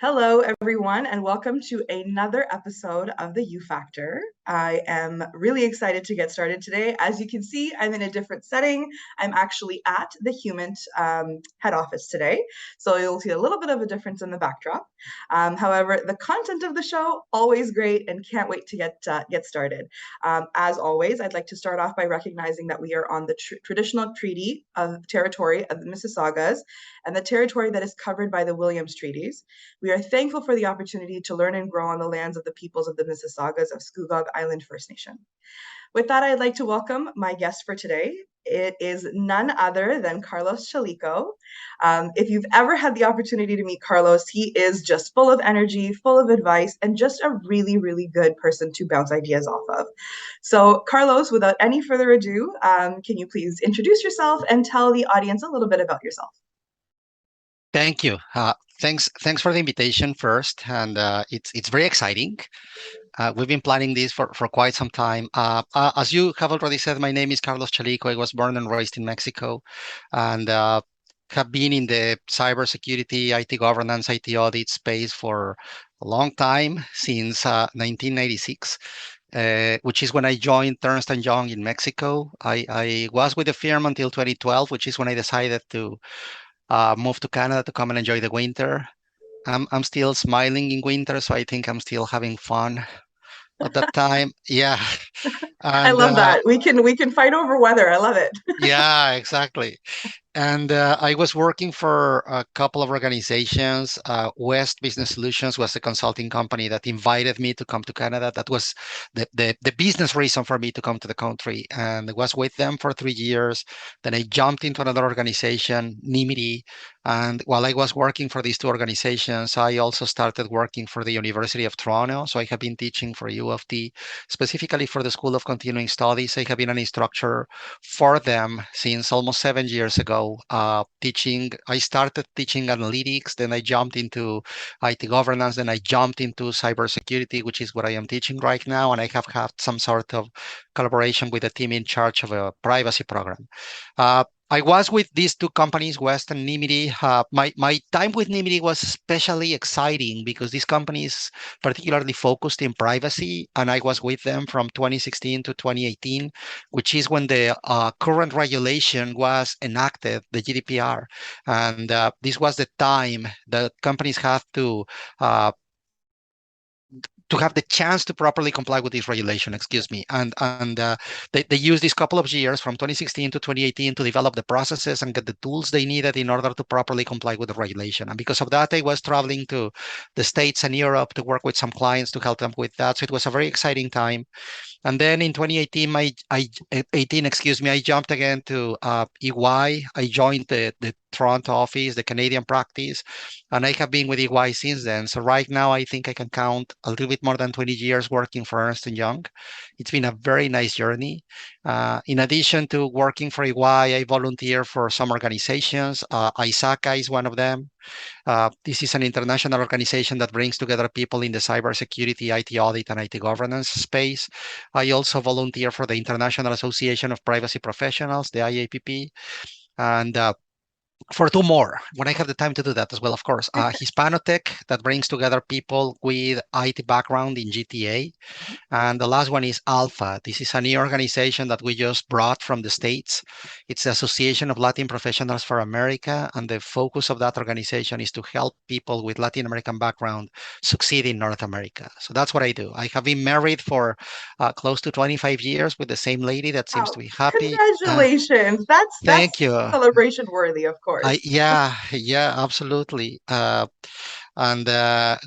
Hello, everyone, and welcome to another episode of the U Factor. I am really excited to get started today. As you can see, I'm in a different setting. I'm actually at the Humint head office today, so you'll see a little bit of a difference in the backdrop. However, the content of the show, always great, and can't wait to get started. As always, I'd like to start off by recognizing that we are on the traditional treaty of territory of the Mississaugas and the territory that is covered by the Williams Treaties. We are thankful for the opportunity to learn and grow on the lands of the peoples of the Mississaugas of Scugog Island First Nation. With that, I'd like to welcome my guest for today. It is none other than Carlos Chalico. If you've ever had the opportunity to meet Carlos, he is just full of energy, full of advice, and just a really, really good person to bounce ideas off of. So Carlos, without any further ado, can you please introduce yourself and tell the audience a little bit about yourself? Thank you. Thanks for the invitation first, and it's very exciting. We've been planning this for quite some time. As you have already said, my name is Carlos Chalico. I was born and raised in Mexico, and have been in the cybersecurity, IT governance, IT audit space for a long time, since 1996. Which is when I joined Ernst & Young in Mexico. I was with the firm until 2012, which is when I decided to moved to Canada to come and enjoy the winter. I'm still smiling in winter, so I think I'm still having fun at that time. Yeah. I love that. We can fight over weather. I love it. Yeah, exactly. And I was working for a couple of organizations. West Business Solutions was the consulting company that invited me to come to Canada. That was the business reason for me to come to the country. And I was with them for 3 years. Then I jumped into another organization, Nimity. And while I was working for these two organizations, I also started working for the University of Toronto. So I have been teaching for U of T, specifically for the School of Continuing Studies. I have been an instructor for them since almost 7 years ago. I started teaching analytics, then I jumped into IT governance, then I jumped into cybersecurity, which is what I am teaching right now. And I have had some sort of collaboration with the team in charge of a privacy program. I was with these two companies, West and Nimity. My time with Nimity was especially exciting because these companies particularly focused in privacy, and I was with them from 2016 to 2018, which is when the current regulation was enacted, the GDPR. And this was the time that companies have to have the chance to properly comply with this regulation, excuse me. And they used this couple of years from 2016 to 2018 to develop the processes and get the tools they needed in order to properly comply with the regulation. And because of that, I was traveling to the States and Europe to work with some clients to help them with that. So it was a very exciting time. And then in 2018, I jumped again to EY. I joined the Toronto office, the Canadian practice, and I have been with EY since then. So right now, I think I can count a little bit more than 20 years working for Ernst & Young. It's been a very nice journey. In addition to working for EY, I volunteer for some organizations. ISACA is one of them. This is an international organization that brings together people in the cybersecurity, IT audit, and IT governance space. I also volunteer for the International Association of Privacy Professionals, the IAPP, and for two more when I have the time to do that as well, of course. Hispanotech, that brings together people with IT background in GTA. And the last one is Alpha. This is a new organization that we just brought from the States. It's the Association of Latin Professionals for America. And the focus of that organization is to help people with Latin American background succeed in North America. So that's what I do. I have been married for close to 25 years with the same lady that seems to be happy. Congratulations. That's Thank you. Celebration worthy, of course. Yeah, absolutely. And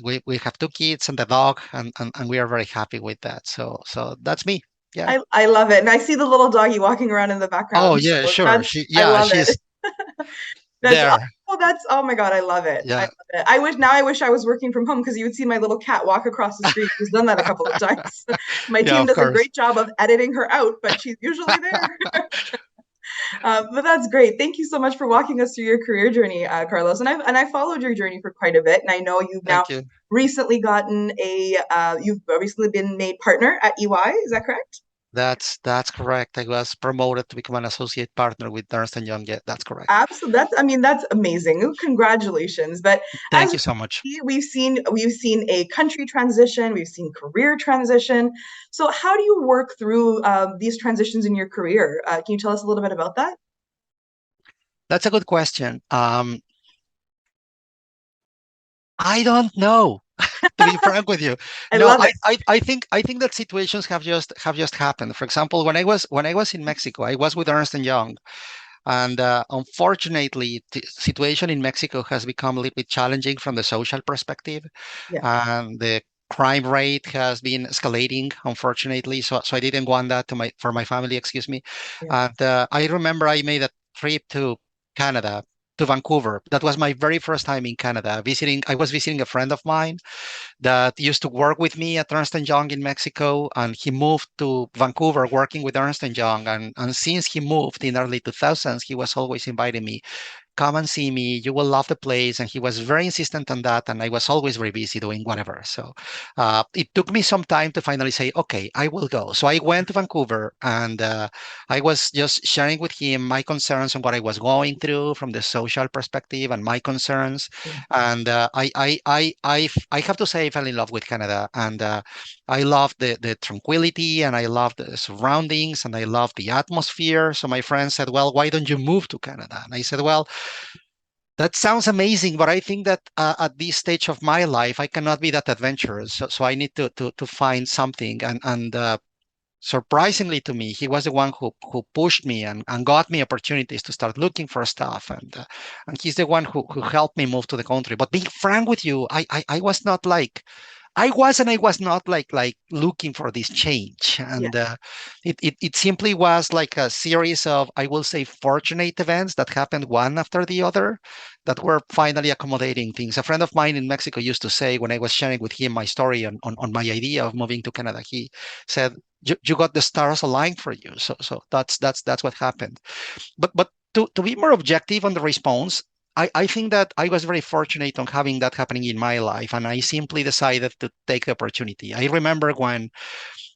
we have two kids and a dog, and we are very happy with that. So that's me. Yeah. I love it. And I see the little doggy walking around in the background. Oh yeah, so sure. I love She's it. there. Oh my God, I love it. Yeah. I wish I was working from home because you would see my little cat walk across the street. She's done that a couple of times. My team does a great job of editing her out, but she's usually there. But that's great. Thank you so much for walking us through your career journey, Carlos. And I followed your journey for quite a bit, and I know you've now Thank you. recently gotten you've recently been made partner at EY. Is that correct? That's correct. I was promoted to become an associate partner with Ernst& and Young. Yeah, that's correct. Absolutely. That's amazing. Congratulations. But as Thank you so much. we've seen a country transition, we've seen career transition. So how do you work through these transitions in your career? Can you tell us a little bit about that? That's a good question. I don't know, to be frank with you. I No, love it. I think that situations have just happened. For example, when I was in Mexico, I was with Ernst& and Young, and unfortunately, the situation in Mexico has become a little bit challenging from the social perspective, Yeah, and the crime rate has been escalating, unfortunately. So I didn't want that for my family, excuse me. yeah, And I remember I made a trip to Canada, to Vancouver. That was my very first time in Canada. I was visiting a friend of mine that used to work with me at Ernst& and Young in Mexico, and he moved to Vancouver working with Ernst& and Young. And since he moved in early 2000s, he was always inviting me, come and see me. You will love the place. And he was very insistent on that. And I was always very busy doing whatever. So it took me some time to finally say, okay, I will go. So I went to Vancouver, and I was just sharing with him my concerns on what I was going through from the social perspective and my concerns. yeah, And I have to say, I fell in love with Canada. And I love the tranquility, and I love the surroundings, and I love the atmosphere. So my friend said, well, why don't you move to Canada? And I said, well, that sounds amazing, but I think that at this stage of my life, I cannot be that adventurous. So I need to find something. And surprisingly to me, he was the one who pushed me and got me opportunities to start looking for stuff. And he's the one who helped me move to the country. But being frank with you, I was not like I was not like looking for this change. yeah, And it simply was like a series of, I will say, fortunate events that happened one after the other, that were finally accommodating things. A friend of mine in Mexico used to say, when I was sharing with him my story on my idea of moving to Canada, he said, you got the stars aligned for you. So that's what happened. But to be more objective on the response, I think that I was very fortunate on having that happening in my life, and I simply decided to take the opportunity. I remember when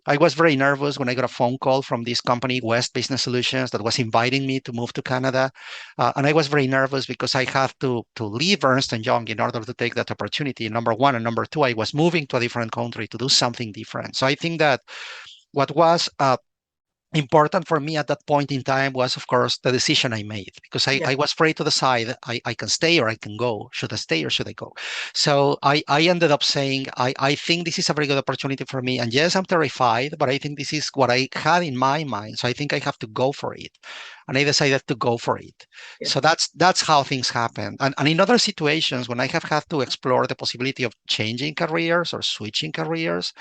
I was very nervous when I got a phone call from this company, West Business Solutions, that was inviting me to move to Canada, and I was very nervous because I had to leave Ernst and Young in order to take that opportunity. Number one, and number two, I was moving to a different country to do something different. So I think that what was important for me at that point in time was, of course, the decision I made, because I, yeah, I was free to decide I can stay or I can go. Should I stay or should I go? So I ended up saying, I think this is a very good opportunity for me. And yes, I'm terrified, but I think this is what I had in my mind. So I think I have to go for it. And I decided to go for it. yeah, So that's how things happen. And in other situations, when I have had to explore the possibility of changing careers or switching careers,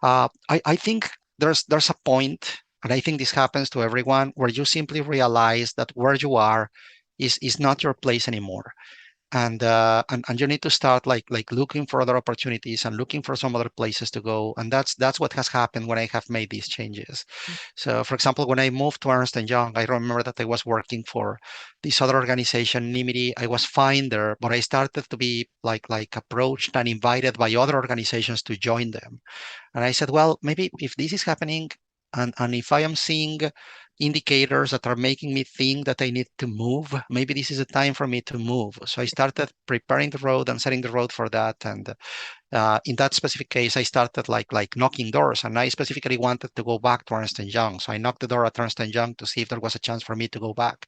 I think there's a point, and I think this happens to everyone, where you simply realize that where you are is not your place anymore, and you need to start like looking for other opportunities and looking for some other places to go. And that's what has happened when I have made these changes. So, for example, when I moved to Ernst& and Young, I remember that I was working for this other organization, Nimity. I was fine there, but I started to be like approached and invited by other organizations to join them. And I said, well, maybe if this is happening, and if I am seeing indicators that are making me think that I need to move, maybe this is a time for me to move. So I started preparing the road and setting the road for that. And in that specific case, I started like knocking doors, and I specifically wanted to go back to Ernst& and Young. So I knocked the door at Ernst& and Young to see if there was a chance for me to go back,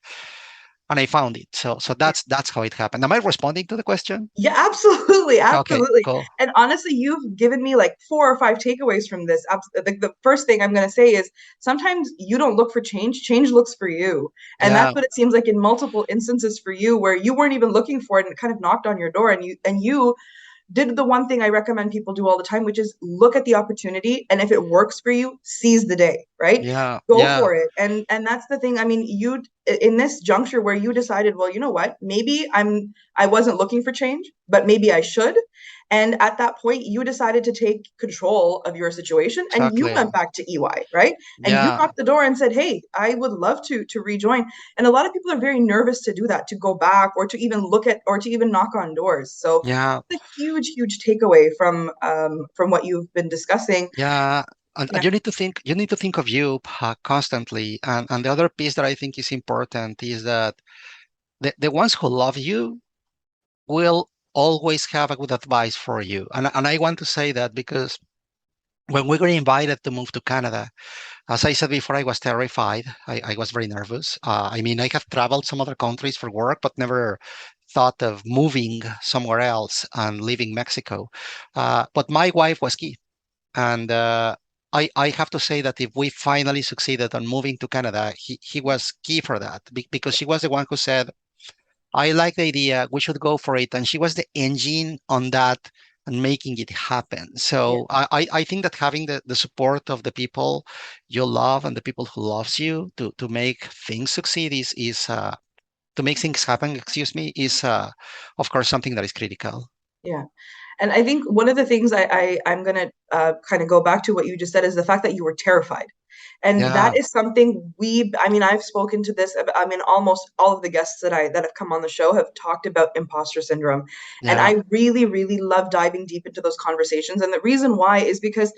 and I found it. So yeah. that's how it happened. Am I responding to the question? Yeah, absolutely, Okay, absolutely. cool. And honestly, you've given me like four or five takeaways from this. The first thing I'm going to say is sometimes you don't look for change, change looks for you. And that's Yeah, what it seems like in multiple instances for you, where you weren't even looking for it and it kind of knocked on your door, and you did the one thing I recommend people do all the time, which is look at the opportunity, and if it works for you, seize the day, right? yeah, Go yeah, for it. And that's the thing. I mean, you in this juncture where you decided, well, you know what? Maybe I wasn't looking for change, but maybe I should. And at that point, you decided to take control of your situation and you Exactly. went back to EY, right? And you Yeah. knocked the door and said, hey, I would love to rejoin. And a lot of people are very nervous to do that, to go back or to even look at or to even knock on doors. So Yeah. it's a huge takeaway from what you've been discussing. Yeah. And Yeah, you need to think of you constantly. And the other piece that I think is important is that the ones who love you will always have a good advice for you. And I want to say that because when we were invited to move to Canada, as I said before, I was terrified. I was very nervous. I mean, I have traveled some other countries for work, but never thought of moving somewhere else and leaving Mexico. But my wife was key. And I have to say that if we finally succeeded on moving to Canada, he was key for that because she was the one who said, I like the idea. We should go for it. And she was the engine on that and making it happen. yeah, So I think that having the support of the people you love and the people who loves you to make things succeed is to make things happen, excuse me, is of course something that is critical. yeah. And I think one of the things I'm gonna kind of go back to what you just said is the fact that you were terrified. And Yeah, that is something I mean, I've spoken to this, I mean, almost all of the guests that have come on the show have talked about imposter syndrome. And yeah, I really love diving deep into those conversations. And the reason why is because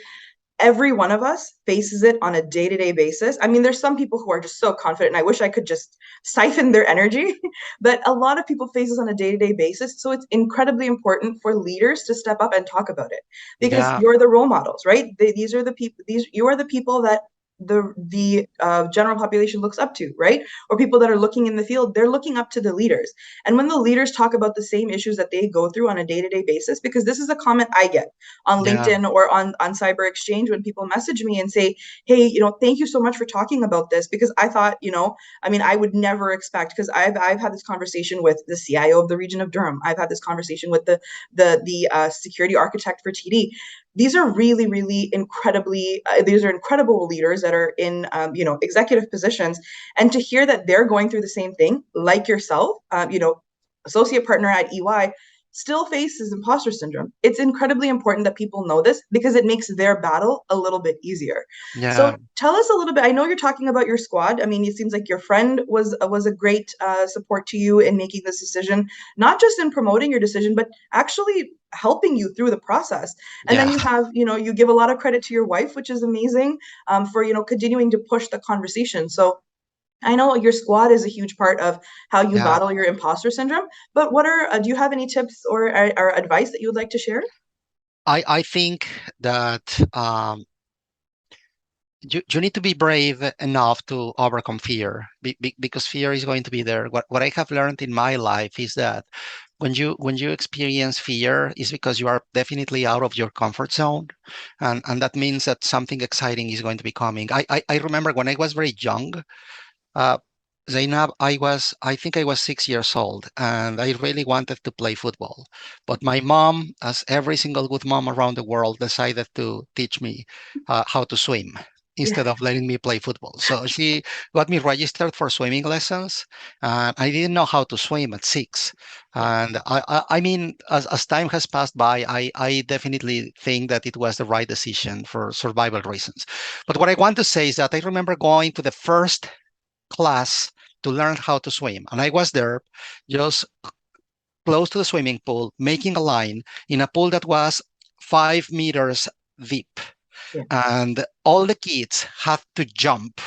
every one of us faces it on a day-to-day basis. I mean, there's some people who are just so confident, and I wish I could just siphon their energy, but a lot of people face this on a day-to-day basis. So it's incredibly important for leaders to step up and talk about it because yeah, you're the role models, right? These are the people. These you are the people that the general population looks up to, right? Or people that are looking in the field, they're looking up to the leaders. And when the leaders talk about the same issues that they go through on a day-to-day basis, because this is a comment I get on yeah, LinkedIn or on Cyber Exchange when people message me and say, hey, thank you so much for talking about this because I thought, I mean, I would never expect because I've had this conversation with the CIO of the region of Durham. I've had this conversation with the security architect for TD. These are really incredibly these are incredible leaders that are in executive positions, and to hear that they're going through the same thing like yourself, associate partner at EY, still faces imposter syndrome. It's incredibly important that people know this because it makes their battle a little bit easier. So yeah, tell us a little bit. I know you're talking about your squad. I mean, it seems like your friend was a great support to you in making this decision, not just in promoting your decision, but actually helping you through the process. And then yeah, you have, you give a lot of credit to your wife, which is amazing, for continuing to push the conversation. So I know your squad is a huge part of how you yeah. battle your imposter syndrome, but do you have any tips or advice that you would like to share? I think that you need to be brave enough to overcome fear because fear is going to be there. What I have learned in my life is that when you experience fear is because you are definitely out of your comfort zone, and that means that something exciting is going to be coming. I remember when I was very young, uh, Zainab, I think I was 6 years old, and I really wanted to play football. But my mom, as every single good mom around the world, decided to teach me how to swim Yeah. instead of letting me play football. So she got me registered for swimming lessons, and I didn't know how to swim at 6. Yeah. And I mean, as time has passed by, I definitely think that it was the right decision for survival reasons. But what I want to say is that I remember going to the first class to learn how to swim. And I was there just close to the swimming pool, making a line in a pool that was 5 meters deep. Yeah. And all the kids had to jump,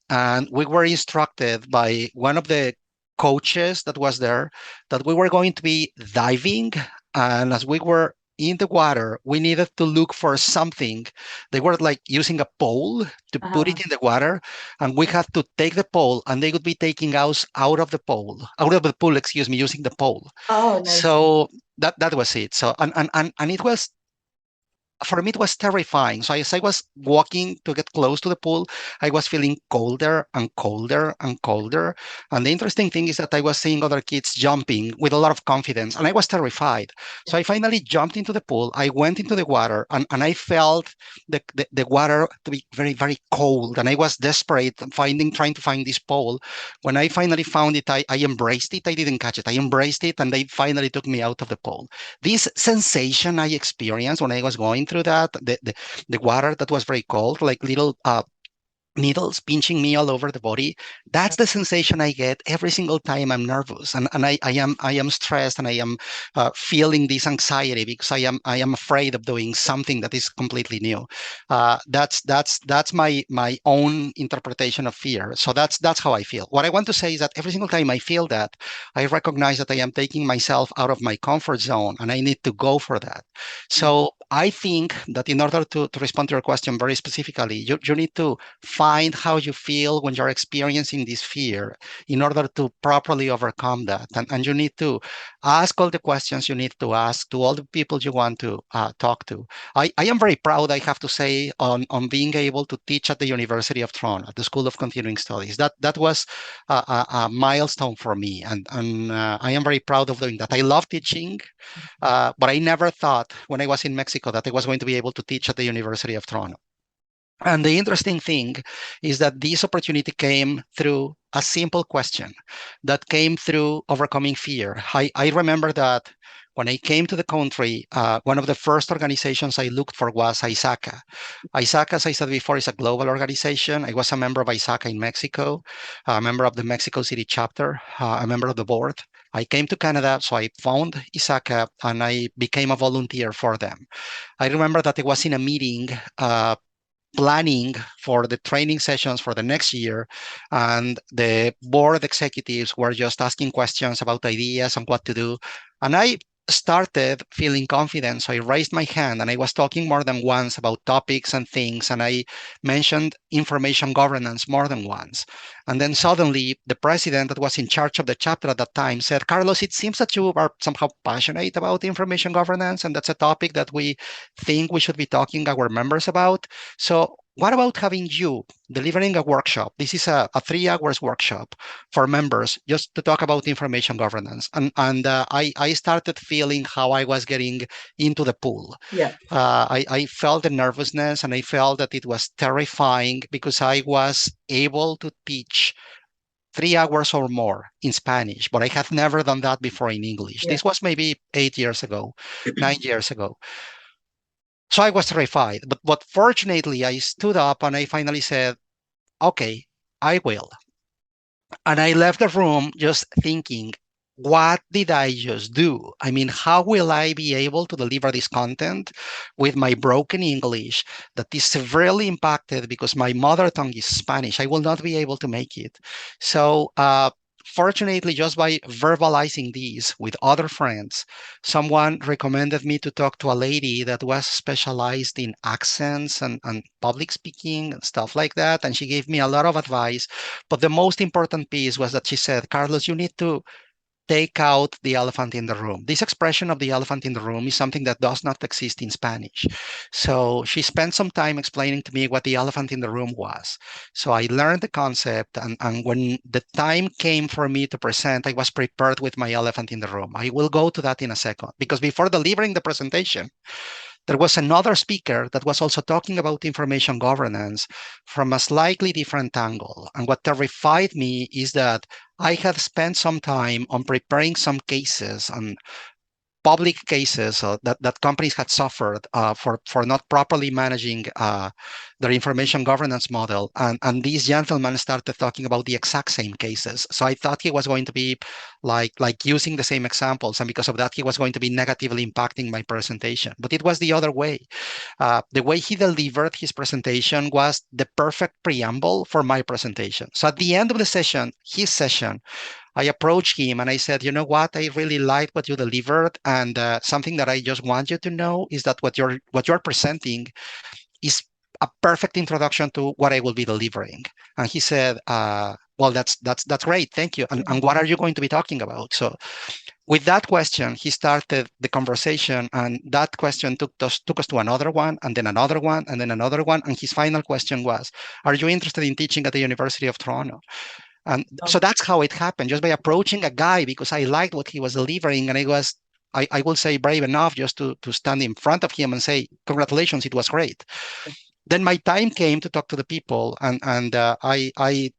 and we were instructed by one of the coaches that was there that we were going to be diving, and as we were in the water we needed to look for something. They were like using a pole to put Uh-huh. it in the water, and we had to take the pole, and they would be taking us out of the pool, excuse me, using the pole. Oh, nice. So that was it. So and it was for me, it was terrifying. So as I was walking to get close to the pool, I was feeling colder and colder and colder. And the interesting thing is that I was seeing other kids jumping with a lot of confidence, and I was terrified. So I finally jumped into the pool. I went into the water, and I felt the water to be very, very cold. And I was desperate, trying to find this pole. When I finally found it, I embraced it. I didn't catch it. I embraced it, and they finally took me out of the pole. This sensation I experienced when I was going through that, the water that was very cold, like little needles pinching me all over the body. That's the sensation I get every single time I'm nervous, and I am stressed, and I am feeling this anxiety because I am afraid of doing something that is completely new. That's my own interpretation of fear. So that's how I feel. What I want to say is that every single time I feel that, I recognize that I am taking myself out of my comfort zone, and I need to go for that. So I think that in order to respond to your question very specifically, you need to find how you feel when you're experiencing this fear in order to properly overcome that. And you need to ask all the questions you need to ask to all the people you want to talk to. I am very proud, I have to say, on being able to teach at the University of Toronto, at the School of Continuing Studies. That was a milestone for me, and I am very proud of doing that. I love teaching, but I never thought when I was in Mexico that I was going to be able to teach at the University of Toronto. And the interesting thing is that this opportunity came through a simple question that came through overcoming fear. I remember that when I came to the country, one of the first organizations I looked for was ISACA. ISACA, as I said before, is a global organization. I was a member of ISACA in Mexico, a member of the Mexico City chapter, a member of the board. I came to Canada, so I found ISACA and I became a volunteer for them. I remember that I was in a meeting planning for the training sessions for the next year, and the board executives were just asking questions about ideas and what to do. And I started feeling confident, so I raised my hand and I was talking more than once about topics and things, and I mentioned information governance more than once. And then suddenly the president that was in charge of the chapter at that time said, Carlos, it seems that you are somehow passionate about information governance, and that's a topic that we think we should be talking our members about. So what about having you delivering a workshop? This is a 3 hours workshop for members just to talk about information governance. And I started feeling how I was getting into the pool. Yeah. I felt the nervousness, and I felt that it was terrifying because I was able to teach 3 hours or more in Spanish, but I had never done that before in English. Yeah. This was maybe 8 years ago, 9 years ago. So I was terrified, but fortunately I stood up and I finally said, okay, I will. And I left the room just thinking, what did I just do? I mean, how will I be able to deliver this content with my broken English that is severely impacted because my mother tongue is Spanish? I will not be able to make it. So, fortunately, just by verbalizing these with other friends, someone recommended me to talk to a lady that was specialized in accents and public speaking and stuff like that. And she gave me a lot of advice. But the most important piece was that she said, Carlos, you need to take out the elephant in the room. This expression of the elephant in the room is something that does not exist in Spanish. So she spent some time explaining to me what the elephant in the room was. So I learned the concept, and when the time came for me to present, I was prepared with my elephant in the room. I will go to that in a second, because before delivering the presentation, there was another speaker that was also talking about information governance from a slightly different angle. And what terrified me is that I had spent some time on preparing some cases on public cases that companies had suffered for not properly managing their information governance model. And this gentleman started talking about the exact same cases. So I thought he was going to be like using the same examples. And because of that, he was going to be negatively impacting my presentation. But it was the other way. The way he delivered his presentation was the perfect preamble for my presentation. So at the end of the session, his session, I approached him and I said, you know what? I really liked what you delivered, and something that I just want you to know is that what you're presenting is a perfect introduction to what I will be delivering. And he said, well, that's great, thank you. And what are you going to be talking about? So with that question, he started the conversation, and that question took us to another one, and then another one, and then another one. And his final question was, "Are you interested in teaching at the University of Toronto?" And so Oh, that's how it happened, just by approaching a guy because I liked what he was delivering, and I will say brave enough just to stand in front of him and say, "Congratulations, it was great." Then my time came to talk to the people, and I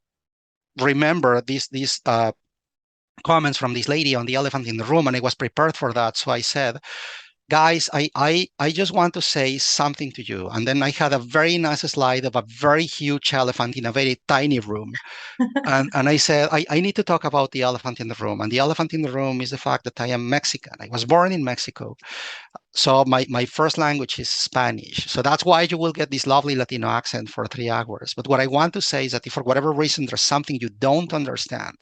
remember these comments from this lady on the elephant in the room, and I was prepared for that. So I said, "Guys, I just want to say something to you." And then I had a very nice slide of a very huge elephant in a very tiny room. And I said, I need to talk about the elephant in the room. And the elephant in the room is the fact that I am Mexican. I was born in Mexico. So my first language is Spanish. So that's why you will get this lovely Latino accent for 3 hours. But what I want to say is that if for whatever reason there's something you don't understand,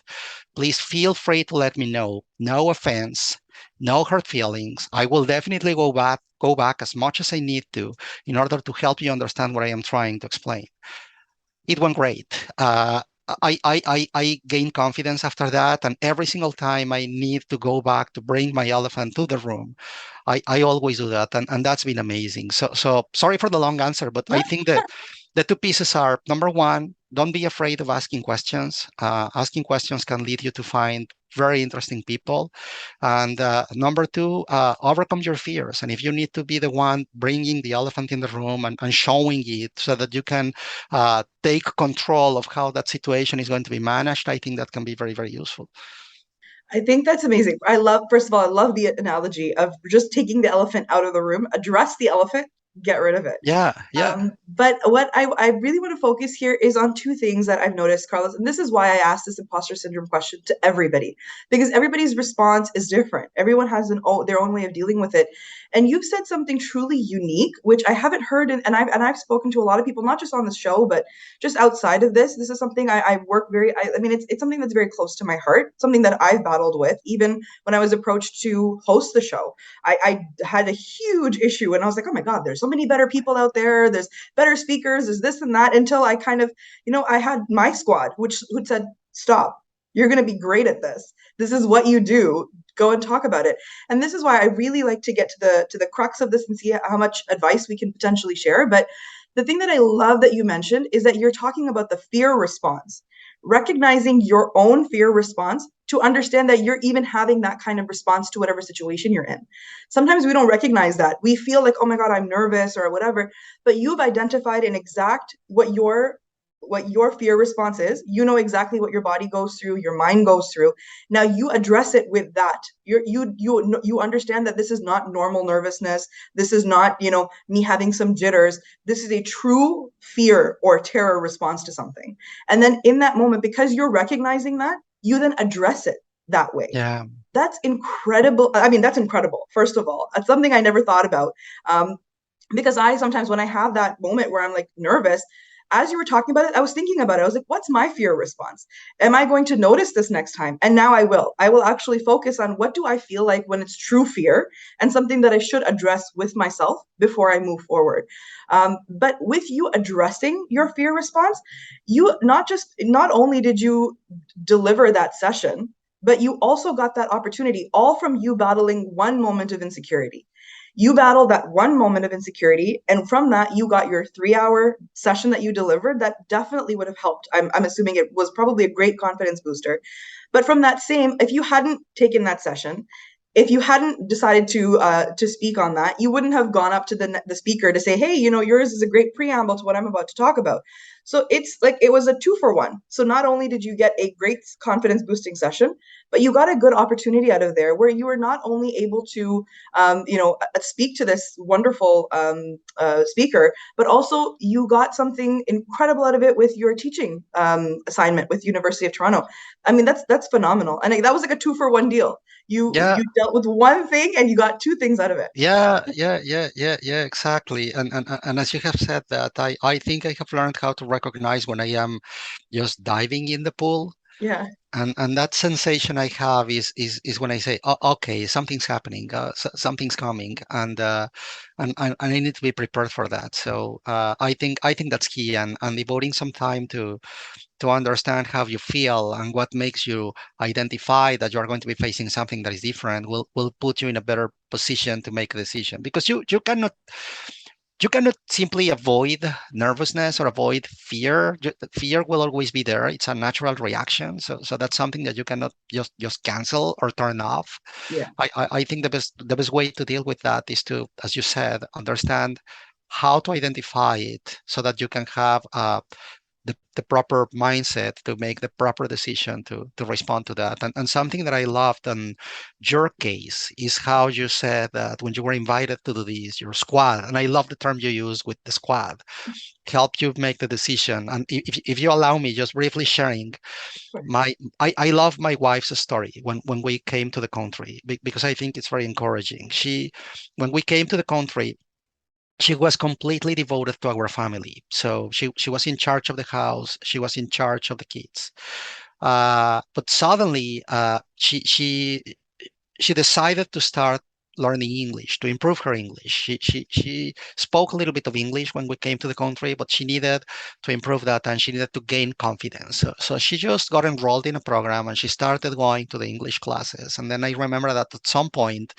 please feel free to let me know. No offense, no hurt feelings. I will definitely go back as much as I need to in order to help you understand what I am trying to explain. It went great. I gained confidence after that, and every single time I need to go back to bring my elephant to the room, I always do that, and that's been amazing. So sorry for the long answer, but I no, think that the two pieces are, number one, don't be afraid of asking questions. Asking questions can lead you to find very interesting people. And number two, overcome your fears. And if you need to be the one bringing the elephant in the room and showing it so that you can take control of how that situation is going to be managed, I think that can be very, very useful. I think that's amazing. First of all, I love the analogy of just taking the elephant out of the room, address the elephant, get rid of it. Yeah, yeah, But what I really want to focus here is on two things that I've noticed, Carlos, and this is why I asked this imposter syndrome question to everybody, because everybody's response is different. Everyone has their own way of dealing with it. And you've said something truly unique, which I haven't heard, and I've spoken to a lot of people, not just on the show, but just outside of this. This is something I work I mean, it's something that's very close to my heart, something that I've battled with, even when I was approached to host the show. I had a huge issue and I was like, oh my God, there's so many better people out there. There's better speakers, there's this and that, until I kind of, I had my squad, who said, stop, you're going to be great at this. This is what you do. Go and talk about it. And this is why I really like to get to the crux of this and see how much advice we can potentially share. But the thing that I love that you mentioned is that you're talking about the fear response, recognizing your own fear response to understand that you're even having that kind of response to whatever situation you're in. Sometimes we don't recognize that. We feel like, oh my God, I'm nervous or whatever, but you've identified an exact what your fear response is. You know exactly what your body goes through, your mind goes through. Now you address it with that. You understand that this is not normal nervousness. This is not, me having some jitters. This is a true fear or terror response to something. And then in that moment, because you're recognizing that, you then address it that way. yeah, That's incredible. I mean, that's incredible. First of all, that's something I never thought about. Because I sometimes, when I have that moment where I'm like nervous, as you were talking about it, I was thinking about it. I was like, what's my fear response? Am I going to notice this next time? And now I will. I will actually focus on what do I feel like when it's true fear and something that I should address with myself before I move forward. But with you addressing your fear response, you not only did you deliver that session, but you also got that opportunity all from you battling one moment of insecurity. You battled that one moment of insecurity, and from that you got your 3-hour session that you delivered that definitely would have helped. I'm assuming it was probably a great confidence booster. But from that same, if you hadn't taken that session, if you hadn't decided to speak on that, you wouldn't have gone up to the speaker to say, hey, yours is a great preamble to what I'm about to talk about. So it's like it was a 2-for-1. So not only did you get a great confidence boosting session, but you got a good opportunity out of there where you were not only able to speak to this wonderful speaker, but also you got something incredible out of it with your teaching assignment with University of Toronto. I mean, that's phenomenal. And that was like a 2-for-1 deal. You yeah. you dealt with one thing and you got two things out of it. Yeah, exactly. And as you have said that, I think I have learned how to recognize when I am just diving in the pool. Yeah. And that sensation I have is when I say, oh, okay, something's happening, something's coming, and I need to be prepared for that. So I think that's key, and devoting some time to understand how you feel and what makes you identify that you are going to be facing something that is different will put you in a better position to make a decision, because you cannot simply avoid nervousness or avoid fear. Fear will always be there. It's a natural reaction. So that's something that you cannot just cancel or turn off. Yeah. I think the best way to deal with that is to, as you said, understand how to identify it so that you can have the proper mindset to make the proper decision to respond to that. And something that I loved in your case is how you said that when you were invited to do this, your squad, and I love the term you use with the squad, helped you make the decision. And if you allow me, just briefly sharing Of course. I love my wife's story when we came to the country, because I think it's very encouraging. When we came to the country, she was completely devoted to our family. So she was in charge of the house. She was in charge of the kids. But suddenly, she decided to start learning English to improve her English. She spoke a little bit of English when we came to the country, but she needed to improve that and she needed to gain confidence. So she just got enrolled in a program and she started going to the English classes. And then I remember that at some point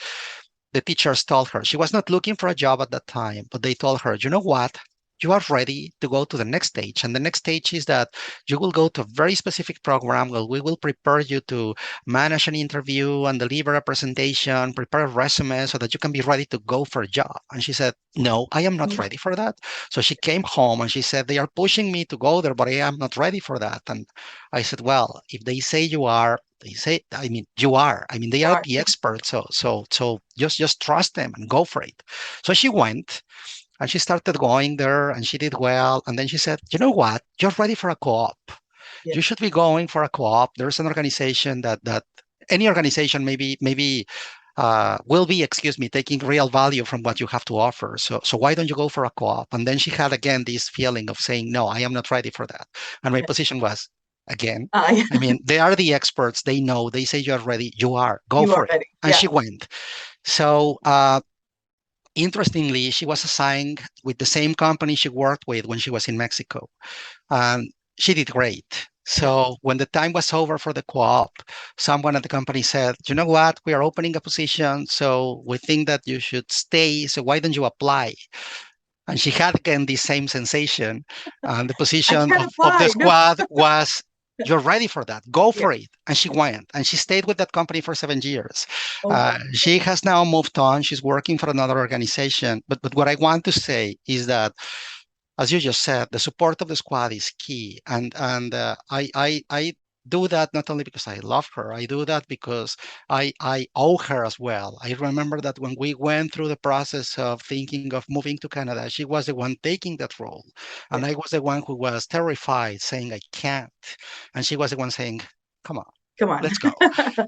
the teachers told her she was not looking for a job at that time, but they told her, you know what? You are ready to go to the next stage. And the next stage is that you will go to a very specific program where we will prepare you to manage an interview and deliver a presentation, prepare a resume so that you can be ready to go for a job. And she said, no, I am not ready for that. So she came home and she said, they are pushing me to go there, but I am not ready for that. And I said, well, if they say you are, they say, I mean, you are. I mean, they You are are. the experts. So just trust them and go for it. So she went and she started going there and she did well. And then she said, you know what? You're ready for a co-op. Yeah. You should be going for a co-op. There's an organization that any organization maybe will be, excuse me, taking real value from what you have to offer. So why don't you go for a co-op? And then she had again this feeling of saying, no, I am not ready for that. And my Yeah. position was, again, Yeah. I mean, they are the experts. They know. They say you are ready. You are. Go You are for it. ready. And Yeah. she went. So interestingly, she was assigned with the same company she worked with when she was in Mexico. And she did great. Yeah. So when the time was over for the co-op, someone at the company said, you know what, we are opening a position, so we think that you should stay. So why don't you apply? And she had again the same sensation. And the I position can't of the apply. No. squad was, you're ready for that. Go Yeah. for it. And she went. And she stayed with that company for 7 years. Oh, wow. She has now moved on. She's working for another organization. But what I want to say is that, as you just said, the support of the squad is key, and I do that not only because I love her. I do that because I owe her as well. I remember that when we went through the process of thinking of moving to Canada, she was the one taking that role, Yeah. and I was the one who was terrified, saying I can't, and she was the one saying, "Come on, Come on. let's go." Yeah.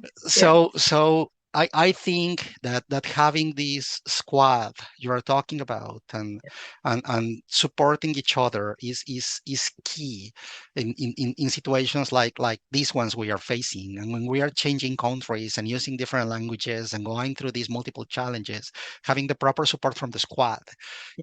So I think that having this squad you are talking about and supporting each other is key in situations like these ones we are facing. And when we are changing countries and using different languages and going through these multiple challenges, having the proper support from the squad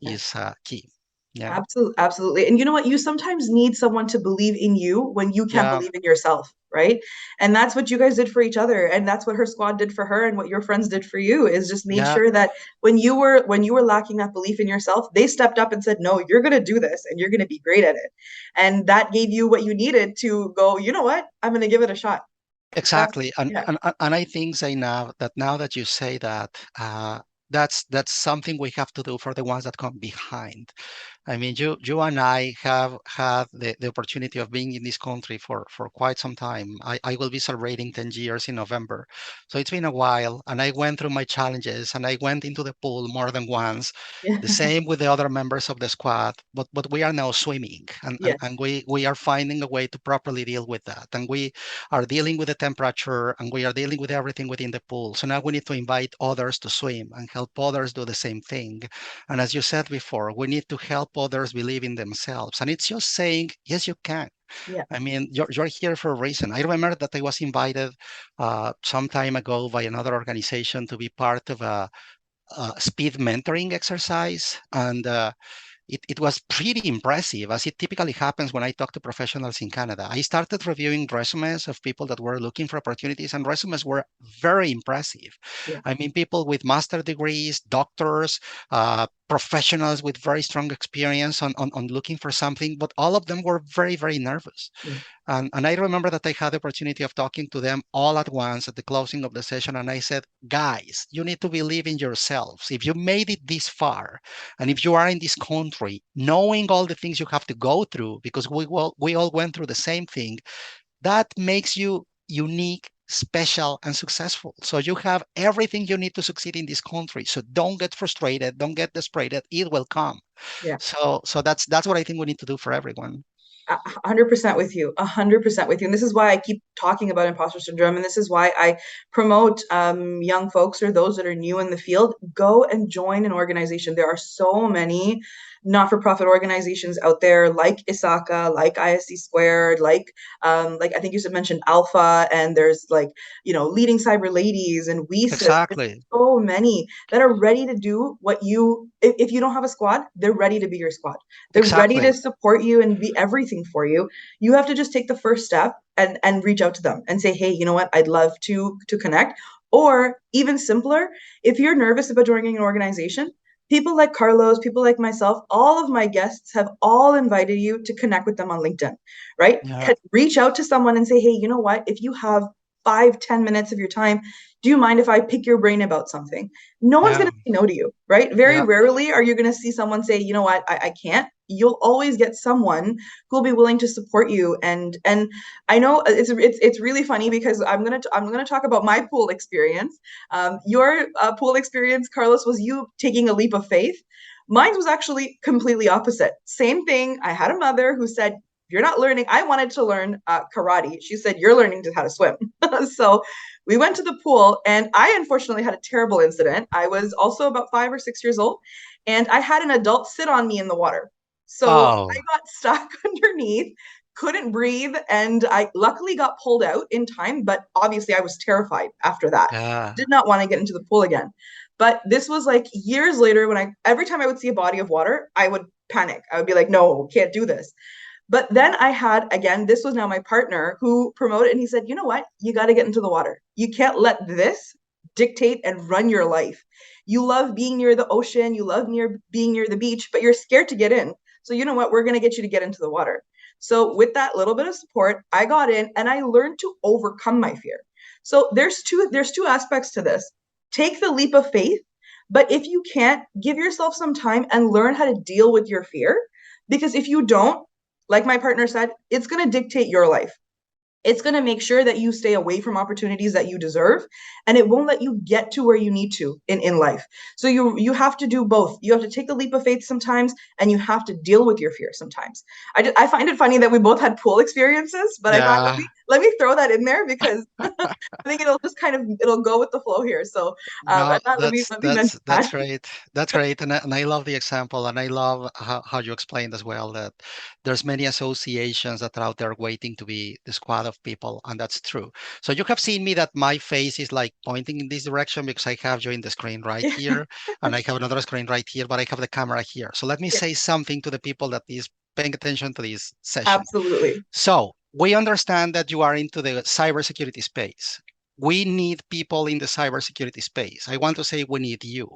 Yeah. is key. Yeah. Absolutely, absolutely. And you know what? You sometimes need someone to believe in you when you can't Yeah. believe in yourself, right? And that's what you guys did for each other, and that's what her squad did for her, and what your friends did for you is just made Yeah. sure that when you were lacking that belief in yourself, they stepped up and said, "No, you're going to do this and you're going to be great at it." And that gave you what you needed to go, "You know what? I'm going to give it a shot." That's Exactly, and yeah. and and I think, Zainab, that now that you say that, that's something we have to do for the ones that come behind. I mean, you and I have had the opportunity of being in this country for quite some time. I will be celebrating 10 years in November. So it's been a while, and I went through my challenges, and I went into the pool more than once. Yeah. The same with the other members of the squad, but we are now swimming, and, and, Yes. and we are finding a way to properly deal with that. And we are dealing with the temperature, and we are dealing with everything within the pool. So now we need to invite others to swim and help others do the same thing. And as you said before, we need to help others believe in themselves. And it's just saying, yes, you can. Yeah. I mean, you're here for a reason. I remember that I was invited some time ago by another organization to be part of a speed mentoring exercise. And it was pretty impressive, as it typically happens when I talk to professionals in Canada. I started reviewing resumes of people that were looking for opportunities, and resumes were very impressive. Yeah. I mean, people with master degrees, doctors, professionals with very strong experience on looking for something, but all of them were very, very nervous. Yeah. And I remember that I had the opportunity of talking to them all at once at the closing of the session. And I said, guys, you need to believe in yourselves. If you made it this far, and if you are in this country, knowing all the things you have to go through, because we all went through the same thing, that makes you unique, special, and successful. So you have everything you need to succeed in this country. So don't get frustrated, don't get desperate. It will come. Yeah. So that's what I think we need to do for everyone. 100% with you, 100% with you. And this is why I keep talking about imposter syndrome. And this is why I promote young folks or those that are new in the field, go and join an organization. There are so many not-for-profit organizations out there like ISACA, like ISC Squared, like I think you mentioned Alpha, and there's like, Leading Cyber Ladies and WeSys. There's Exactly. so many that are ready to do what if you don't have a squad, they're ready to be your squad. They're ready to Exactly. support you and be everything for you. You have to just take the first step and reach out to them and say, hey, you know what? I'd love to connect. Or even simpler, if you're nervous about joining an organization, people like Carlos, people like myself, all of my guests have all invited you to connect with them on LinkedIn, right? Yeah. Reach out to someone and say, hey, you know what? If you have 5-10 minutes of your time, do you mind if I pick your brain about something? No one's Yeah. going to say no to you, right? Very Yeah. rarely are you going to see someone say, you know what, I can't. You'll always get someone who'll be willing to support you. And I know it's really funny because I'm gonna talk about my pool experience. Your pool experience, Carlos, was you taking a leap of faith. Mine was actually completely opposite. Same thing. I had a mother who said, "You're not learning." I wanted to learn karate. She said, "You're learning how to swim." So we went to the pool, and I unfortunately had a terrible incident. I was also about 5 or 6 years old, and I had an adult sit on me in the water. So I Oh, got stuck underneath, couldn't breathe, and I luckily got pulled out in time, but obviously I was terrified after that. yeah. Did not want to get into the pool again. But this was like years later when every time I would see a body of water, I would panic. I would be like, no, can't do this. But then I had, again, this was now my partner who promoted, and he said, you know what? You got to get into the water. You can't let this dictate and run your life. You love being near the ocean, you love being near the beach, but you're scared to get in. So, you know what? We're going to get you to get into the water. So, with that little bit of support, I got in and I learned to overcome my fear. So, there's two aspects to this. Take the leap of faith, but if you can't, give yourself some time and learn how to deal with your fear, because if you don't, like my partner said, it's going to dictate your life. It's going to make sure that you stay away from opportunities that you deserve, and it won't let you get to where you need to in life. So you have to do both. You have to take the leap of faith sometimes, and you have to deal with your fear sometimes. I find it funny that we both had pool experiences, but I thought, Yeah. let me throw that in there because I think it'll just it'll go with the flow here. So I No, thought, that's let me that's mention that's that. great. That's great, and I love the example, and I love how you explained as well that there's many associations that are out there waiting to be the squad of people, and that's true. So you have seen me that my face is like pointing in this direction because I have you in the screen right here, and I have another screen right here, but I have the camera here. So let me Yeah, say something to the people that is paying attention to this session. absolutely. So we understand that you are into the cybersecurity space. We need people in the cybersecurity space. I want to say we need you.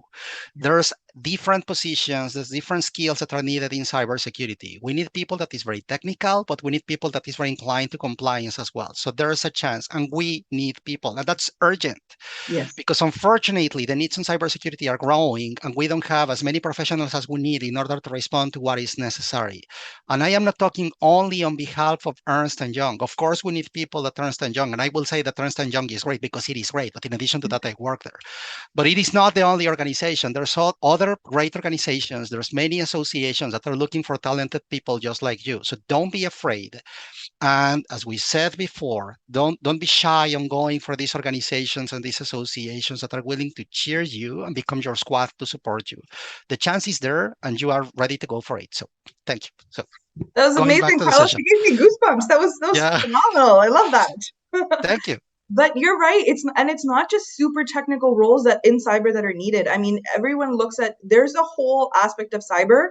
There's different positions, there's different skills that are needed in cybersecurity. We need people that is very technical, but we need people that is very inclined to compliance as well. So there's a chance, and we need people, and that's urgent Yes. because unfortunately the needs in cybersecurity are growing and we don't have as many professionals as we need in order to respond to what is necessary. And I am not talking only on behalf of Ernst & Young. Of course, we need people at Ernst & Young, and I will say that Ernst & Young is great because it is great, but in addition to that, I work there. But it is not the only organization. There's other great organizations. There's many associations that are looking for talented people just like you. So don't be afraid. And as we said before, don't be shy on going for these organizations and these associations that are willing to cheer you and become your squad to support you. The chance is there, and you are ready to go for it. So thank you. So That was going back amazing, to the Carlos. session. You gave me goosebumps. That was Yeah, phenomenal. I love that. thank you. But you're right. It's not just super technical roles that in cyber that are needed. I mean, everyone looks at there's a whole aspect of cyber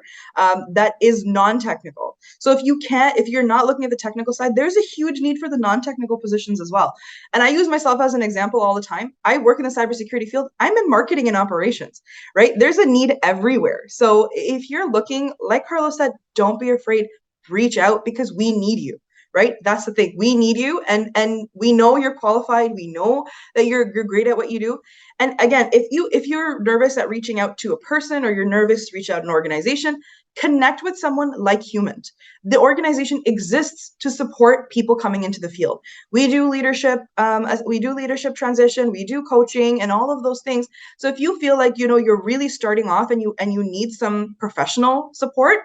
that is non-technical. So if you're not looking at the technical side, there's a huge need for the non-technical positions as well. And I use myself as an example all the time. I work in the cybersecurity field. I'm in marketing and operations, right? There's a need everywhere. So if you're looking, like Carlos said, don't be afraid. Reach out because we need you, right? That's the thing. We need you, and we know you're qualified. We know that you're great at what you do. And again, if you're nervous at reaching out to a person, or you're nervous to reach out to an organization, connect with someone like Humint. The organization exists to support people coming into the field. We do leadership transition, we do coaching, and all of those things. So if you feel like you're really starting off and you need some professional support,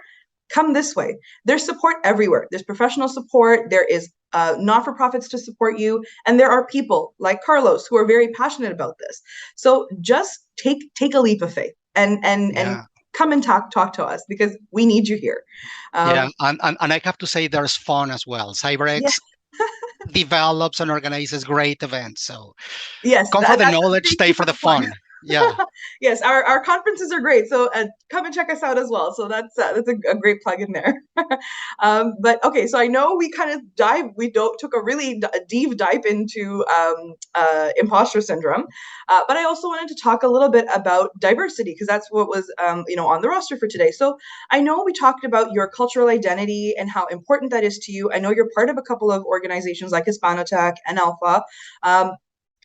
come this way. There's support everywhere. There's professional support. There is not-for-profits to support you, and there are people like Carlos who are very passionate about this. So just take a leap of faith and Yeah. come and talk to us because we need you here. Yeah, Um, and I have to say there's fun as well. yeah, CyberX develops and organizes great events. So yes, come for the that's knowledge, thank stay you for for the the plug. fun. Yeah, Yes, our conferences are great. So come and check us out as well. So that's a great plug in there. But okay, so I know we don't took a really deep dive into imposter syndrome, but I also wanted to talk a little bit about diversity because that's what was on the roster for today. So I know we talked about your cultural identity and how important that is to you. I know you're part of a couple of organizations like Hispanotech and Alpha. Um,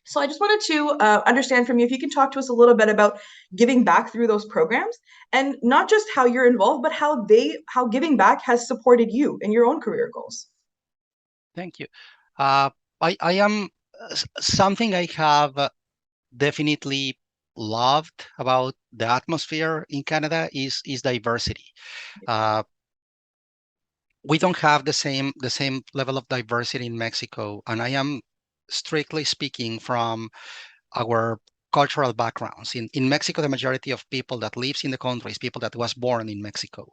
so I just wanted to understand from you if you can talk to us a little bit about giving back through those programs, and not just how you're involved, but how giving back has supported you in your own career goals. thank you. Uh, I am something I have definitely loved about the atmosphere in Canada is diversity. Uh, we don't have the same level of diversity in Mexico, and I am strictly speaking from our cultural backgrounds. In Mexico, the majority of people that lives in the country is people that was born in Mexico.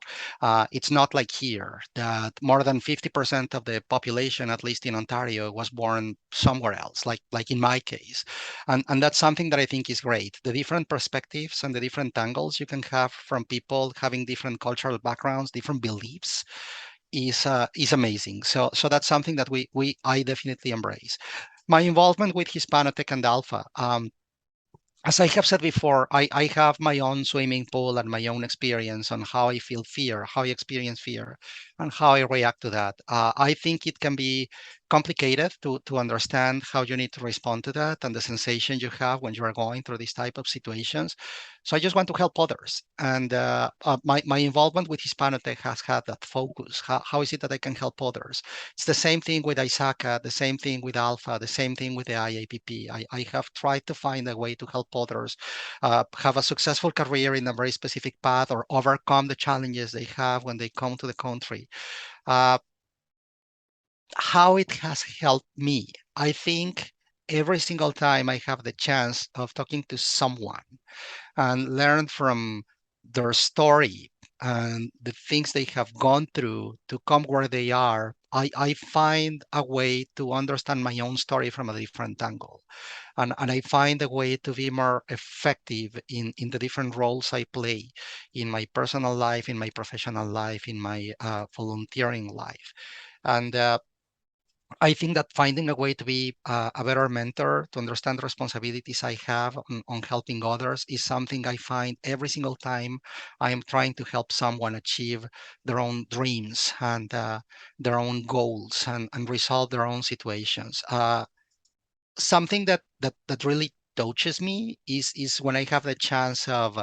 It's not like here that more than 50% of the population, at least in Ontario, was born somewhere else, like in my case. And that's something that I think is great. The different perspectives and the different angles you can have from people having different cultural backgrounds, different beliefs is amazing. So that's something that I definitely embrace. My involvement with Hispanotech and Alpha. As I have said before, I have my own swimming pool and my own experience on how I feel fear, how I experience fear, and how I react to that. I think it can be complicated to understand how you need to respond to that and the sensation you have when you are going through these type of situations. So I just want to help others. And my involvement with Hispanotech has had that focus. How is it that I can help others? It's the same thing with ISACA, the same thing with Alpha, the same thing with the IAPP. I have tried to find a way to help others have a successful career in a very specific path or overcome the challenges they have when they come to the country. Uh, how it has helped me, I think every single time I have the chance of talking to someone and learn from their story and the things they have gone through to come where they are, I find a way to understand my own story from a different angle. And I find a way to be more effective in the different roles I play in my personal life, in my professional life, in my volunteering life. And I think that finding a way to be a better mentor, to understand the responsibilities I have on helping others is something I find every single time I am trying to help someone achieve their own dreams and their own goals and resolve their own situations. Something that really touches me is when I have the chance of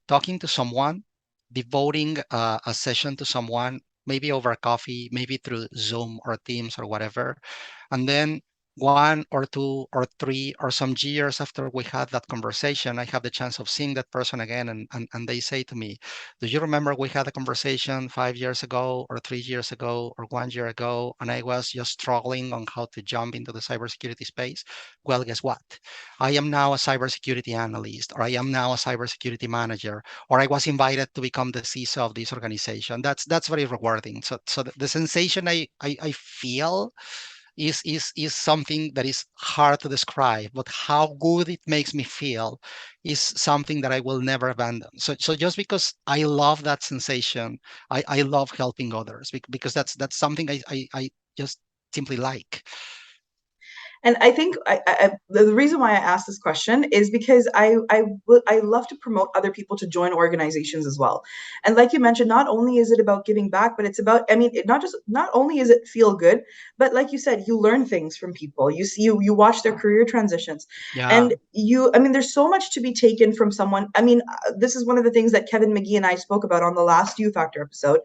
talking to someone, devoting a session to someone, maybe over coffee, maybe through Zoom or Teams or whatever, and then 1 or 2 or 3 or some years after we had that conversation, I have the chance of seeing that person again, and they say to me, "Do you remember we had a conversation 5 years ago, or 3 years ago, or 1 year ago, and I was just struggling on how to jump into the cybersecurity space? Well, guess what? I am now a cybersecurity analyst, or I am now a cybersecurity manager, or I was invited to become the CISO of this organization." That's very rewarding. So the sensation I feel is something that is hard to describe, but how good it makes me feel is something that I will never abandon. So just because I love that sensation, I love helping others because that's something I just simply like. And I think the reason why I asked this question is because I love to promote other people to join organizations as well. And like you mentioned, not only is it about giving back, but it's about, I mean, not only is it feel good, but like you said, you learn things from people. You see, you watch their career transitions, Yeah, and I mean, there's so much to be taken from someone. I mean, this is one of the things that Kevin McGee and I spoke about on the last U Factor episode,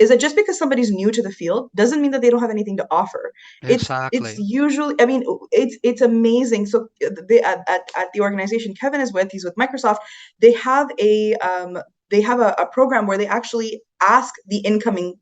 is that just because somebody's new to the field doesn't mean that they don't have anything to offer. It's exactly. usually, I mean, it's amazing. So they at the organization Kevin is with, he's with Microsoft. They have a program where they actually ask the incoming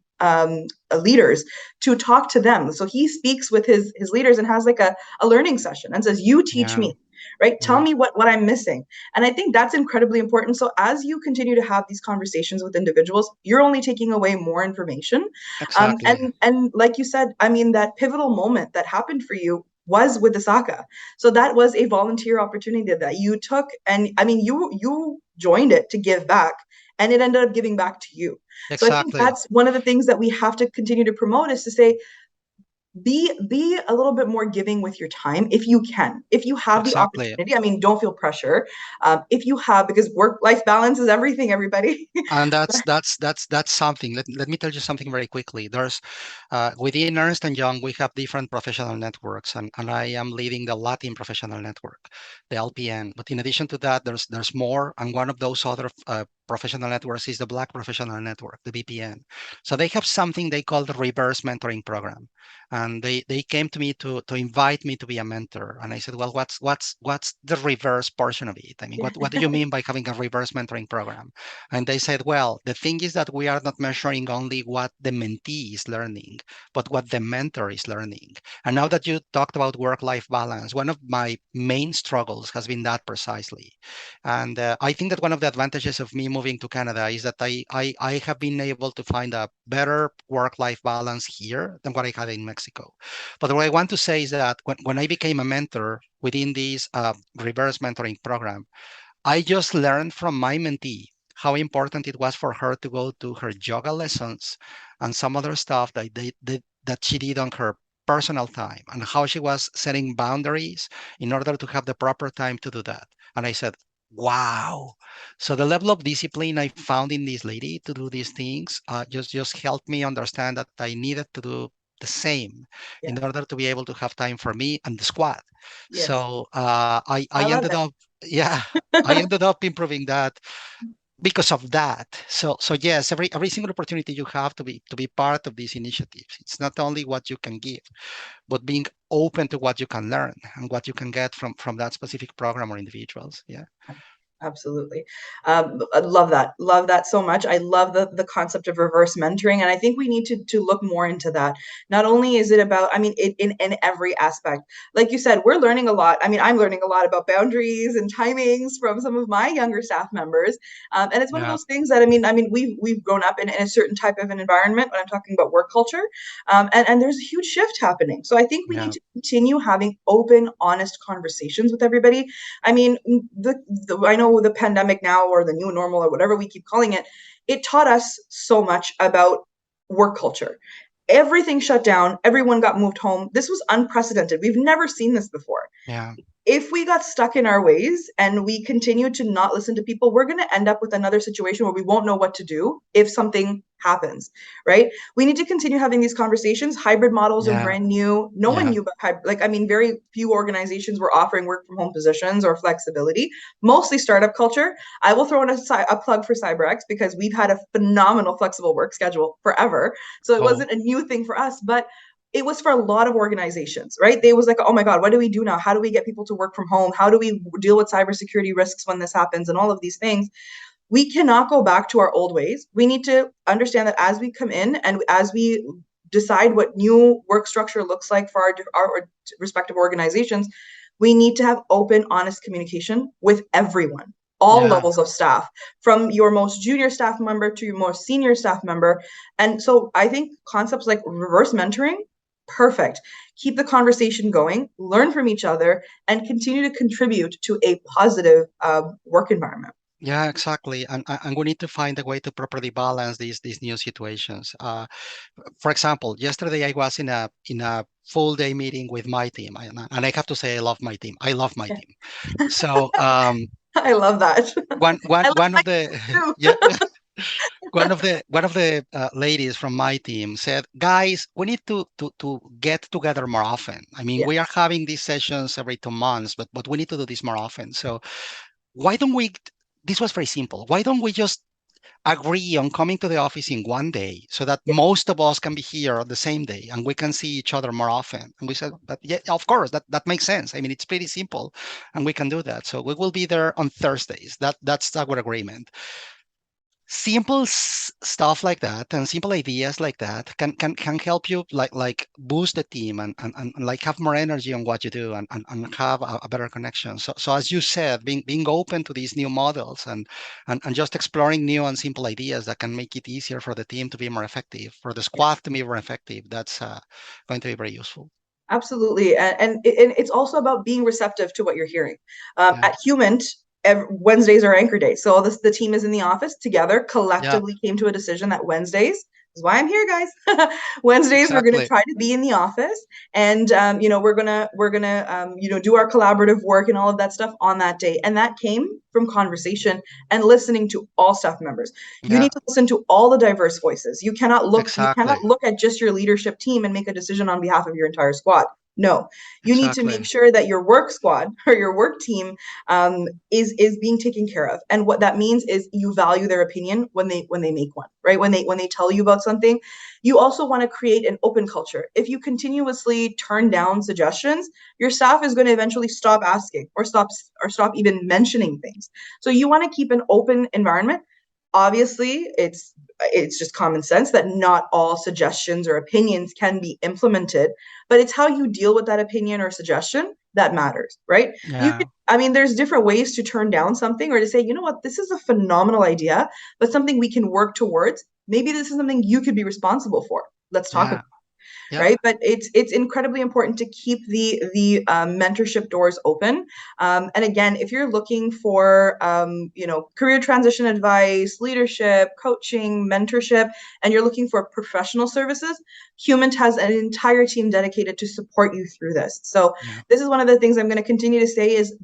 leaders to talk to them. So he speaks with his leaders and has like a learning session and says, "You teach Yeah, me." Right, tell yeah, me what I'm missing. And I think that's incredibly important. So as you continue to have these conversations with individuals, you're only taking away more information. exactly. And like you said, I mean, that pivotal moment that happened for you was with the SACA. So that was a volunteer opportunity that you took, and I mean, you joined it to give back, and it ended up giving back to you. So I think Exactly. that's one of the things that we have to continue to promote, is to say, be a little bit more giving with your time if you can, if you have the Exactly. opportunity. I mean, don't feel pressure, if you have, because work life balance is everything, everybody. And that's something. Let me tell you something very quickly. There's within Ernst and Young, we have different professional networks, and I am leading the Latin professional network, the LPN. But in addition to that, there's more, and one of those other professional networks is the Black Professional Network, the BPN. So they have something they call the reverse mentoring program, and they came to me to invite me to be a mentor, and I said, well, what's the reverse portion of it? I mean, what do you mean by having a reverse mentoring program? And they said, well, the thing is that we are not measuring only what the mentee is learning, but what the mentor is learning. And now that you talked about work-life balance, one of my main struggles has been that precisely. And I think that one of the advantages of me moving to Canada is that I have been able to find a better work-life balance here than what I had in Mexico. But what I want to say is that when I became a mentor within this reverse mentoring program, I just learned from my mentee how important it was for her to go to her yoga lessons and some other stuff that she did on her personal time, and how she was setting boundaries in order to have the proper time to do that. And I said, wow. So the level of discipline I found in this lady to do these things just helped me understand that I needed to do the same in Yeah. order to be able to have time for me and the squad. Yes, So I I love ended up, yeah, I it. ended up improving that because of that. So yes, every single opportunity you have to be part of these initiatives. It's not only what you can give, but being open to what you can learn and what you can get from that specific program or individuals. Yeah, Absolutely. I love that. Love that so much. I love the concept of reverse mentoring. And I think we need to look more into that. Not only is it about, I mean, in every aspect. Like you said, we're learning a lot. I mean, I'm learning a lot about boundaries and timings from some of my younger staff members. And it's one of yeah, those things that, we've grown up in a certain type of an environment when I'm talking about work culture. And there's a huge shift happening. So I think we need yeah, to continue having open, honest conversations with everybody. I mean, I know the pandemic now, or the new normal, or whatever we keep calling it, it taught us so much about work culture. Everything shut down, everyone got moved home. This was unprecedented. We've never seen this before. yeah, If we got stuck in our ways and we continue to not listen to people, we're going to end up with another situation where we won't know what to do if something happens, right? We need to continue having these conversations. Hybrid models are yeah, brand new. No one yeah, knew about hybrid. Like, I mean, very few organizations were offering work from home positions or flexibility, mostly startup culture. I will throw in a plug for CyberX, because we've had a phenomenal flexible work schedule forever. So it cool. wasn't a new thing for us, but it was for a lot of organizations, right? They was like, oh my God, what do we do now? How do we get people to work from home? How do we deal with cybersecurity risks when this happens, and all of these things? We cannot go back to our old ways. We need to understand that as we come in and as we decide what new work structure looks like for our respective organizations, we need to have open, honest communication with everyone, all Yeah, levels of staff, from your most junior staff member to your most senior staff member. And so I think concepts like reverse mentoring Perfect. Keep the conversation going, learn from each other, and continue to contribute to a positive work environment. Yeah, exactly. And we need to find a way to properly balance these new situations. For example, yesterday I was in a full day meeting with my team, and I have to say I love my team. I love my team. So I love that. one one I love one my of the too. yeah, one of the ladies from my team said, "Guys, we need to get together more often. I mean, Yeah, we are having these sessions every 2 months, but we need to do this more often. So why don't we?" This was very simple. Why don't we just agree on coming to the office in one day so that yeah, most of us can be here on the same day and we can see each other more often? And we said, but yeah, of course, that makes sense. I mean, it's pretty simple and we can do that. So we will be there on Thursdays. That's our agreement. Simple stuff like that and simple ideas like that can help you like boost the team and like have more energy on what you do and have a better connection. So as you said, being open to these new models and just exploring new and simple ideas that can make it easier for the team to be more effective, for the yeah. squad to be more effective, that's going to be very useful. Absolutely. And it's also about being receptive to what you're hearing. Yeah, At Humint, Wednesdays are anchor days. So the team is in the office together, yeah, collectively came to a decision that Wednesdays is why I'm here, guys. Wednesdays, we're going to exactly. try to be in the office, and we're gonna do our collaborative work and all of that stuff on that day. And that came from conversation and listening to all staff members. You Yeah, need to listen to all the diverse voices. You exactly, cannot look at just your leadership team and make a decision on behalf of your entire squad. No, you need to make exactly. sure that your work squad or your work team is being taken care of. And what that means is you value their opinion when they make one, right? When they tell you about something, you also want to create an open culture. If you continuously turn down suggestions, your staff is going to eventually stop asking or stop even mentioning things. So you want to keep an open environment. Obviously, it's just common sense that not all suggestions or opinions can be implemented, but it's how you deal with that opinion or suggestion that matters, right? Yeah, I mean, there's different ways to turn down something or to say, you know what, this is a phenomenal idea, but something we can work towards. Maybe this is something you could be responsible for. Let's talk about yeah, it, yeah, right? But it's incredibly important to keep the mentorship doors open. And again, if you're looking for career transition advice, leadership, coaching, mentorship, and you're looking for professional services, Humint has an entire team dedicated to support you through this. So yeah. this is one of the things I'm going to continue to say is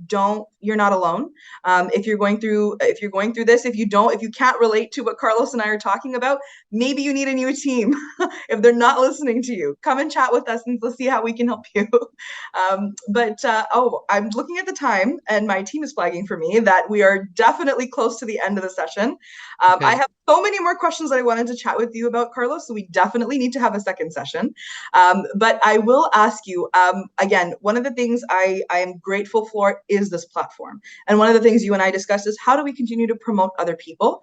you're not alone. If you're going through this, if you can't relate to what Carlos and I are talking about, maybe you need a new team. If they're not listening to you, come and chat with us and let's see how we can help you. I'm looking at the time and my team is flagging for me that we are definitely close to the end of the session. I Okay. have so many more questions that I wanted to chat with you about, Carlos, so we definitely need to have a second session. But I will ask you, again, one of the things I am grateful for is this platform. And one of the things you and I discussed is how do we continue to promote other people?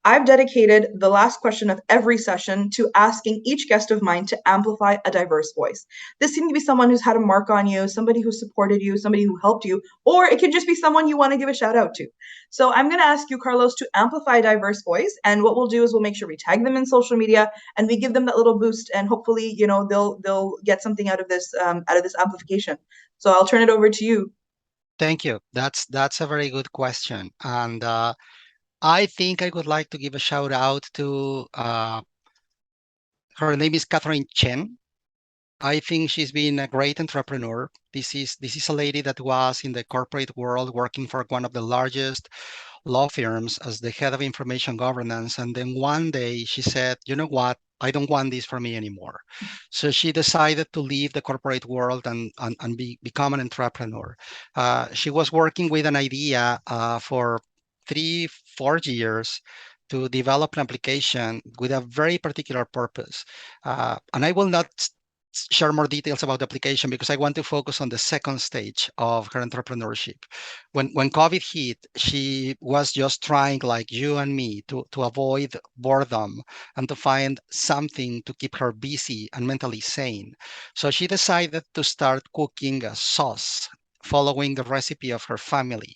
I've dedicated the last question of every session to asking each guest of mine to amplify a diverse voice. This can be someone who's had a mark on you, somebody who supported you, somebody who helped you, or it can just be someone you want to give a shout out to. So I'm going to ask you, Carlos, to amplify a diverse voice. And what we'll do is we'll make sure we tag them in social media and we give them that little boost. And hopefully, they'll get something out of this amplification. So I'll turn it over to you. Thank you. That's a very good question. And I think I would like to give a shout out to her name is Catherine Chen. I think she's been a great entrepreneur. This is a lady that was in the corporate world working for one of the largest law firms as the head of information governance. And then one day she said, you know what? I don't want this for me anymore. So she decided to leave the corporate world and become an entrepreneur. She was working with an idea for 3, 4 years to develop an application with a very particular purpose. And I will not share more details about the application because I want to focus on the second stage of her entrepreneurship. When COVID hit, she was just trying, like you and me, to avoid boredom and to find something to keep her busy and mentally sane. So she decided to start cooking a sauce following the recipe of her family.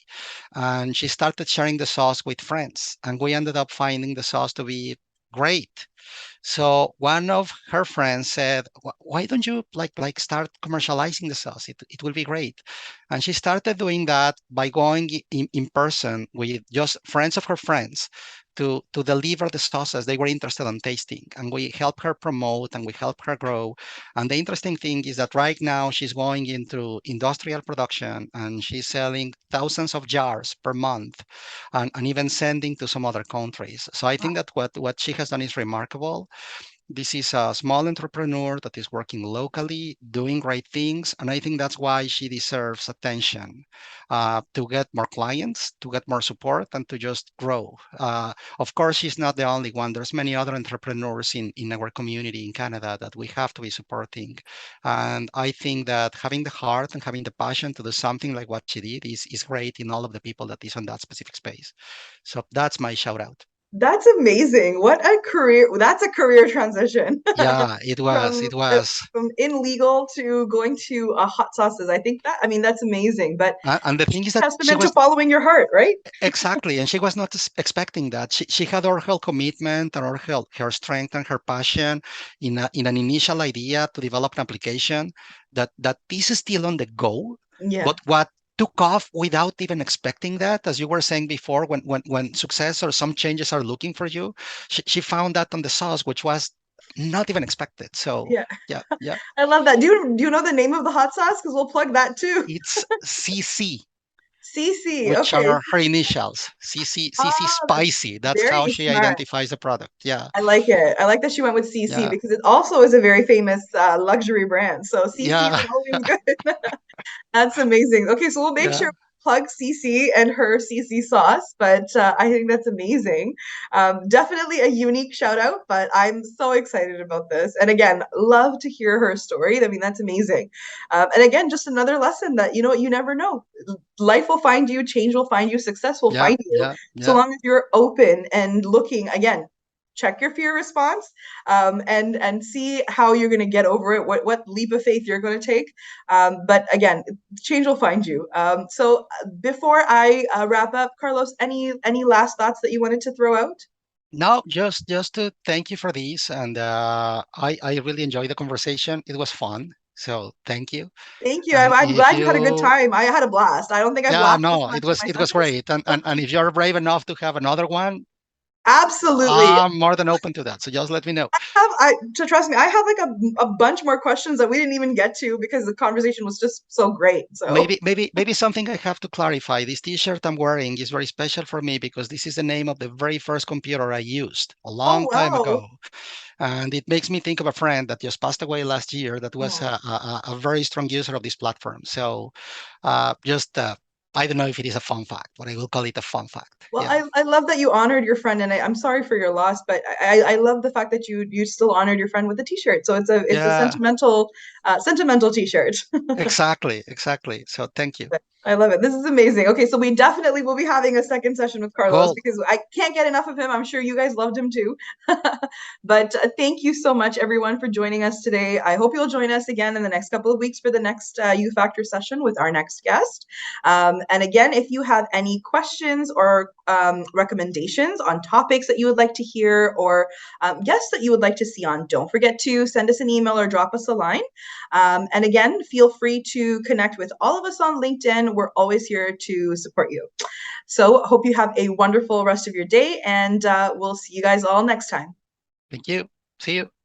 And she started sharing the sauce with friends. And we ended up finding the sauce to be great. So one of her friends said, Why don't you like start commercializing the sauce? It will be great." And she started doing that by going in person with just friends of her friends to deliver the sauces they were interested in tasting. And we help her promote and we help her grow. And the interesting thing is that right now she's going into industrial production and she's selling thousands of jars per month and even sending to some other countries. So I think that what she has done is remarkable. This is a small entrepreneur that is working locally, doing great things, and I think that's why she deserves attention to get more clients, to get more support, and to just grow. Of course, she's not the only one. There's many other entrepreneurs in our community in Canada that we have to be supporting, and I think that having the heart and having the passion to do something like what she did is great in all of the people that is on that specific space. So that's my shout out. That's amazing. What a career. That's a career transition Yeah, it was. from It was. from in legal to going to hot sauces. I think that, I mean, that's amazing, but And the thing is that she testament to was following your heart, right? exactly, and she was not expecting that. She had all her commitment and all her strength and her passion in an initial idea to develop an application that is still on the go, Yeah. but what took off without even expecting that, as you were saying before, when success or some changes are looking for you, she found that on the sauce, which was not even expected. So Yeah. yeah, yeah, I love that. Do you know the name of the hot sauce? Because we'll plug that too. it's CC. CC. Which Okay. are her initials. CC Ah, Spicy. That's very how she smart. identifies the product. Yeah, I like it. I like that she went with CC yeah, because it also is a very famous luxury brand. So CC yeah, is always good. That's amazing. Okay, so we'll make yeah. sure we plug CC and her CC sauce, but I think that's amazing. Definitely a unique shout out, but I'm so excited about this. And again, love to hear her story. I mean, that's amazing. And again, just another lesson that, you never know. Life will find you, change will find you, success will Yeah, find you. yeah, So yeah. long as you're open and looking, again, check your fear response, and see how you're going to get over it, what leap of faith you're going to take. But again, change will find you. So before I wrap up, Carlos, any last thoughts that you wanted to throw out? No, just to thank you for this, and I really enjoyed the conversation. It was fun, so thank you. Thank you. I'm, And I'm if glad you had a good you, time. I had a blast. I don't think I've yeah, laughed this no, much it in was my it was 20s. great. And if you're brave enough to have another one, Absolutely. I'm more than open to that. So just let me know. To trust me, I have like a bunch more questions that we didn't even get to because the conversation was just so great. So, Maybe something I have to clarify. This T-shirt I'm wearing is very special for me because this is the name of the very first computer I used a oh long time wow. ago, and it makes me think of a friend that just passed away last year that was Oh. a very strong user of this platform. So, just I don't know if it is a fun fact, but I will call it a fun fact. Well, Yeah, I love that you honored your friend, and I'm sorry for your loss, but I love the fact that you still honored your friend with a T-shirt. So it's a yeah, sentimental T-shirt. exactly. So thank you. I love it. This is amazing. Okay, so we definitely will be having a second session with Carlos Cool. because I can't get enough of him. I'm sure you guys loved him too. But thank you so much, everyone, for joining us today. I hope you'll join us again in the next couple of weeks for the next U Factor session with our next guest. And again, if you have any questions or recommendations on topics that you would like to hear or guests that you would like to see on, don't forget to send us an email or drop us a line. And again, feel free to connect with all of us on LinkedIn. We're always here to support you. So, hope you have a wonderful rest of your day, and we'll see you guys all next time. Thank you. See you.